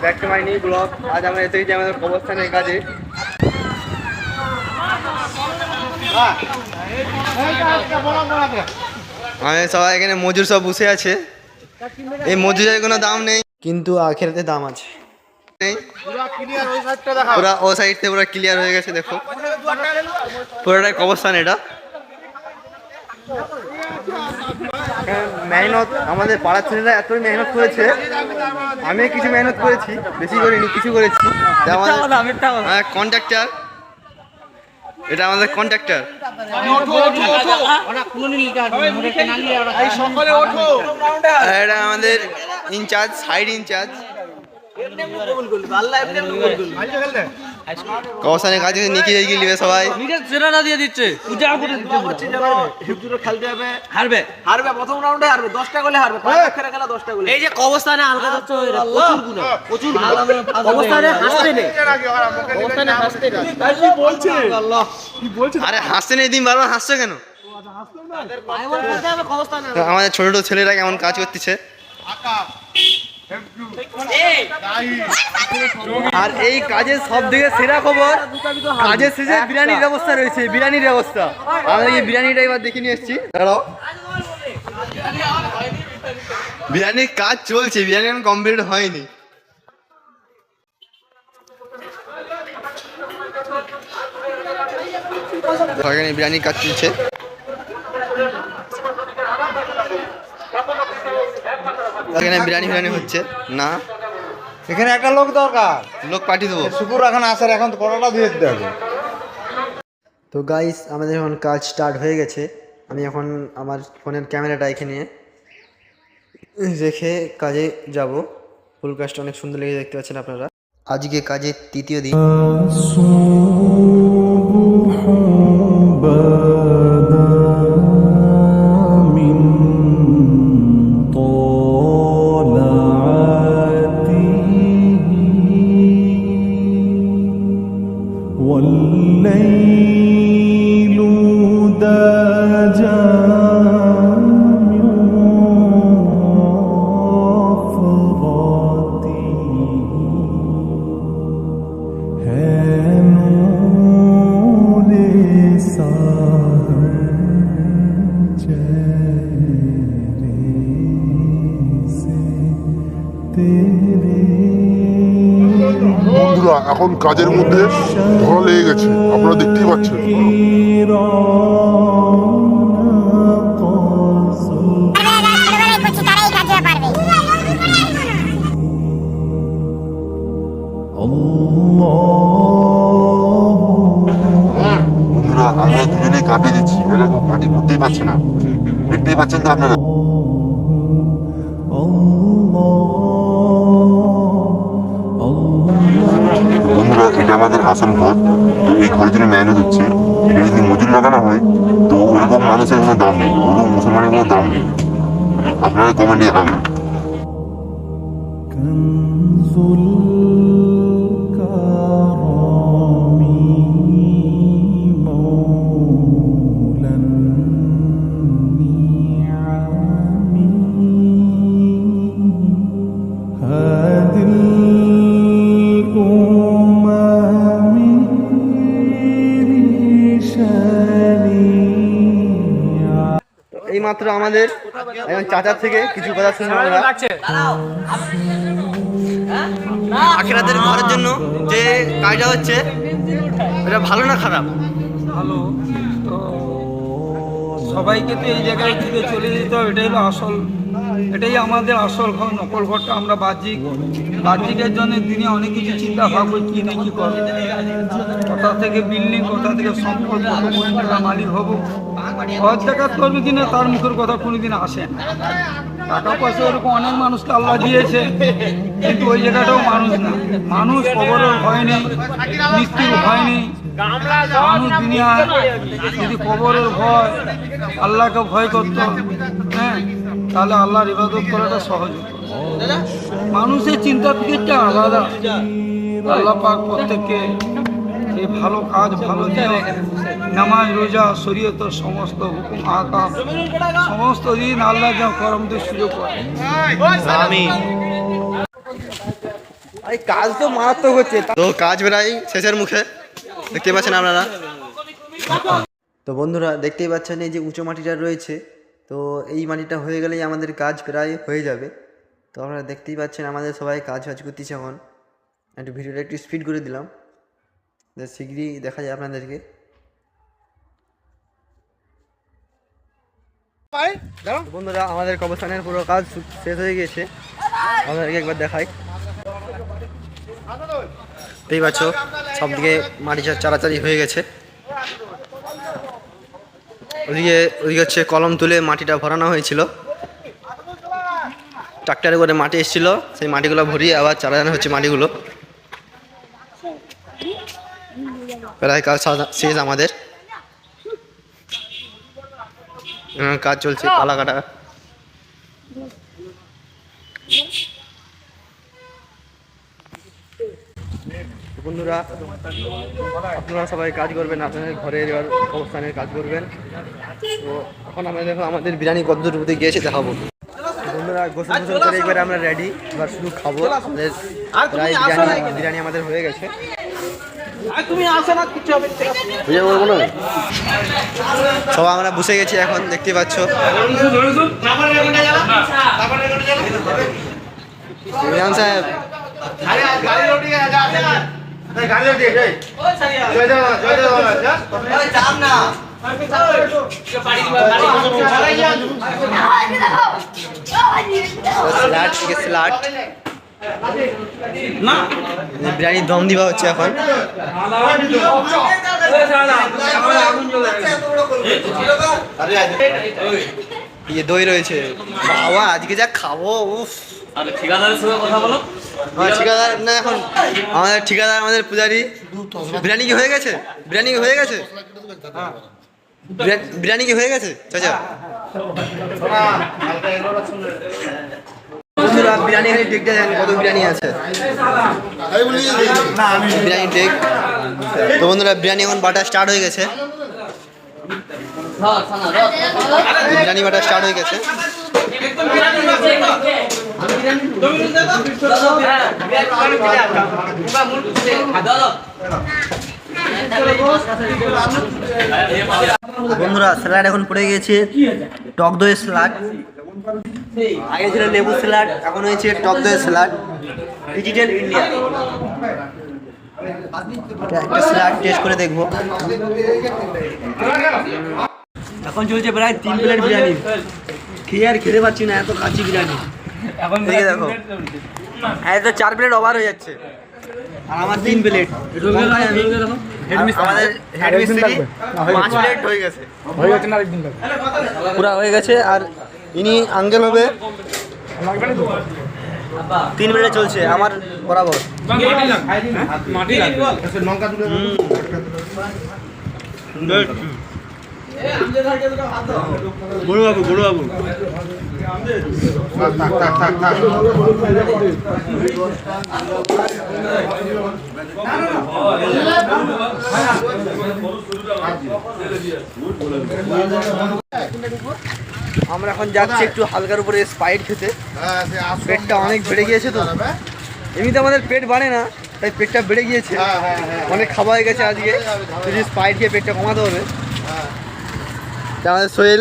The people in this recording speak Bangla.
Back to my new blog. আজ আমরা এসে গেছি আমাদের কবরস্থানের কাজে। সবাই এখানে মজুর সব বসে আছে। এই মজুরের কোনো দাম নেই, কিন্তু আখেরাতে দাম আছে। পুরা ও সাইড থেকে পুরো ক্লিয়ার হয়ে গেছে। দেখো পুরোটাই কবরস্থান। এটা মেহনত আমাদের পাড়ার ছেলেরা এতই মেহনত করেছে। আমি কিছু মেহনত করেছি, বেশি করিনি, কিছু করেছি। কন্ট্রাক্টর, এটা আমাদের কন্ট্রাক্টর। এটা আমাদের ইনচার্জ, সাইড ইনচার্জ। কবরস্থানের কাজে নিকি এগিয়ে নিবে সবাই। সেরাটা দিয়ে দিচ্ছে, পূজা করে দিচ্ছে। খেলতে হবে, হারবে হারবে প্রথম রাউন্ডে হারবে, 10টা গোলে হারবে। খেলা 10টা গোলে। এই যে কবরস্থানে আলগা যাচ্ছে প্রচুর গুণ, প্রচুর কবরস্থানে হাসতে নেই, কবরস্থানে হাসতে নেই। তাই কি বলছে আল্লাহ, কি বলছে? আরে হাসতে নেই, দিন বারবার হাসছো কেন? আমাদের ছোট ছোট ছেলেরা কেমন কাজ করতেছে। আর এই কাজের সব থেকে সেরা খবর, কাজের শেষে বিরিয়ানির ব্যবস্থা রয়েছে। বিরিয়ানির ব্যবস্থা, আমরা এই বিরিয়ানিটা এবার দেখে নিয়ে এসেছি। দাঁড়াও, বিরিয়ানির কাজ চলছে, বিরিয়ানি এখন কমপ্লিট হয়নি। এখানে বিরিয়ানির কাজ চলছে। এখানে বিরিয়ানি হচ্ছে না, এখানে একটা লোক দরকার, লোক পাঠিয়ে দেবো। শুকুর এখন আসার, এখন তো কড়াটা দিয়ে দিতে হবে। তো গাইস, আমাদের এখন কাজ স্টার্ট হয়ে গেছে। আমি এখন আমার ফোনের ক্যামেরাটা এখানে রেখে কাজে যাব। ফুল কাজটা অনেক সুন্দর লেগে দেখতে পাচ্ছেন আপনারা। আজকে কাজের তৃতীয় দিন। বন্ধুরা, এখন কাজের মধ্যে ধরা লেগে গেছে, আপনারা দেখতেই পাচ্ছেন। বন্ধুরা, আমরা দুজনে কাটিয়ে দিচ্ছি, এরকম কাটি বুঝতেই পারছে না, দেখতেই পাচ্ছেন তো আপনারা। বন্ধুরা, এটা আমাদের আসল ঘর। এই ঘরের জন্য মেহনত হচ্ছে। এটা যদি মজুর লাগানো হয় তো ওরকম মানুষের কোনো দাম নেই, ওরকম মুসলমানের কোনো দাম নেই। আপনারা কমেন্টে জানাবেন। এইমাত্র আমাদের চাচার থেকে কিছু কথা শুনলাম আমরা। আখিরাতের ঘরের জন্য যে কাজটা হচ্ছে, এটা ভালো না খারাপ? ভালো। তো সবাইকে তো এই জায়গায় থেকে চলে যেতে হবে, এটাই হলো আসল, এটাই আমাদের আসল ঘর। নকল ঘরটা আমরা বাহ্যিকের জন্য দিনে অনেক কিছু চিন্তা ভাববো, কী না কী করবো, কোথা থেকে বিল্ডিং, কোথা থেকে সম্পদ, কত কোটি টাকা মালিক হবো। ঘর জায়গা করবে কিনা তার মুখের কথা কোনোদিন আসে না। টাকা পয়সা ওরকম অনেক মানুষকে আল্লাহ দিয়েছে, কিন্তু ওই জায়গাটাও মানুষ না। মানুষ কবরের ভয় নেই, মৃত্যুর ভয় নেই। মানুষ দুনিয়ায় যদি কবরের ভয়, আল্লাহকে ভয় করত, হ্যাঁ, তাহলে আল্লাহর ইবাদত করাটা সহজ হতো। মানুষের চিন্তা ফিকিরটা আলাদা। আল্লাহ পাক প্রত্যেককে এই ভালো কাজ, ভালো নিয়ম, নামাজ, রোজা, শরীয়তের সমস্ত হুকুম আহকাম সমস্ত দিন আল্লাহ যা করমদের সুযোগ করে। আমিন। এই কাজ তো মারাত্মক হচ্ছে। তো কাজ প্রায় শেষের মুখে, দেখতে পাচ্ছেন আপনারা। তো বন্ধুরা দেখতেই পাচ্ছেন এই যে উঁচু মাটিটা রয়েছে, তো এই মাটিটা হয়ে গেলেই আমাদের কাজ প্রায় হয়ে যাবে। তো আপনারা দেখতেই পাচ্ছেন আমাদের সবাই কাজ করতেছে এখন। একটু ভিডিওটা একটু স্পিড করে দিলাম, শীঘ্রই দেখা যায় আপনাদেরকে। বন্ধুরা আমাদের কবরস্থানের পুরো কাজ শেষ হয়ে গেছে, আপনাদেরকে একবার দেখাই। দেখতেই পাচ্ছ সবদিকে মাটি চারাচারি হয়ে গেছে। ওদিকে হচ্ছে কলম তুলে মাটিটা ভরানো হয়েছিল, ট্রাক্টরে করে মাটি এসেছিলো, সেই মাটিগুলো ভরিয়ে আবার চারানো হচ্ছে মাটিগুলো। প্রায় কাজ শেষ আমাদের, কাজ চলছে পালা কাটা। বন্ধুরা আপনারা সবাই কাজ করবেন, আপনাদের ঘরের অবস্থানের কাজ করবেন। তো এখন আমরা দেখো আমাদের বিরিয়ানি কত দূর অবধি গিয়েছে দেখাবো। বন্ধুরা গোসল করে এবার আমরা রেডি, এবার শুধু খাবো। প্রায় বিরিয়ানি আমাদের হয়ে গেছে। সবাই আমরা বসে গেছি এখন, দেখতে পাচ্ছ। ইমরান সাহেব বিরিয়ানির দম দিবা হচ্ছে এখন। দই রয়েছে, বাবা আজকে যা খাবো। উফ, ঠিকাদারের সঙ্গে কথা বলো। ঠিকাদার না, এখন আমাদের ঠিকাদার আমাদের পূজারি। বিরিয়ানি কি হয়ে গেছে? বিরিয়ানি কি হয়ে গেছে? বিরিয়ানি কি হয়ে গেছে চাচা? বিরিয়ানি খালি টেকটা দেন, কত বিরিয়ানি আছে বিরিয়ানি টেক। তো বন্ধুরা বিরিয়ানি এখন বাটা স্টার্ট হয়ে গেছে, বিরিয়ানি বাটা স্টার্ট হয়ে গেছে। বন্ধুরা স্যালাড এখন পড়ে গেছে, টক দই স্যালাড। আগে ছিল লেবু স্যালাড, এখন হয়েছে টক দই স্যালাড। ডিজিটাল ইন্ডিয়া একটা স্যালাড টেস্ট করে দেখবো। এখন চলছে প্রায় 3 প্লেট বিরিয়ানি, খেয়ে আর খেতে পারছি না, এত কাচ্চি বিরিয়ানি। এখন দেখে দেখো, হ্যাঁ তো 4 প্লেট ওভার হয়ে যাচ্ছে, আর আমার 3 প্লেট। আমাদের হেড মিস্ত্রি 5 প্লেট হয়ে গেছে পুরা হয়ে গেছে। আর ইনি আঙ্কেল হবে, 3 প্লেটে চলছে আমার বরাবর। বড় বাবু আমরা এখন যাচ্ছি একটু হালকার উপরে স্পাইট খেতে। পেটটা অনেক বেড়ে গিয়েছে, তো এমনিতে আমাদের পেট বাড়ে না, তাই পেটটা বেড়ে গিয়েছে, অনেক খাওয়া হয়ে গেছে আজকে। যদি স্পাইট খেয়ে পেটটা কমাতে হবে, আমাদের সোহেল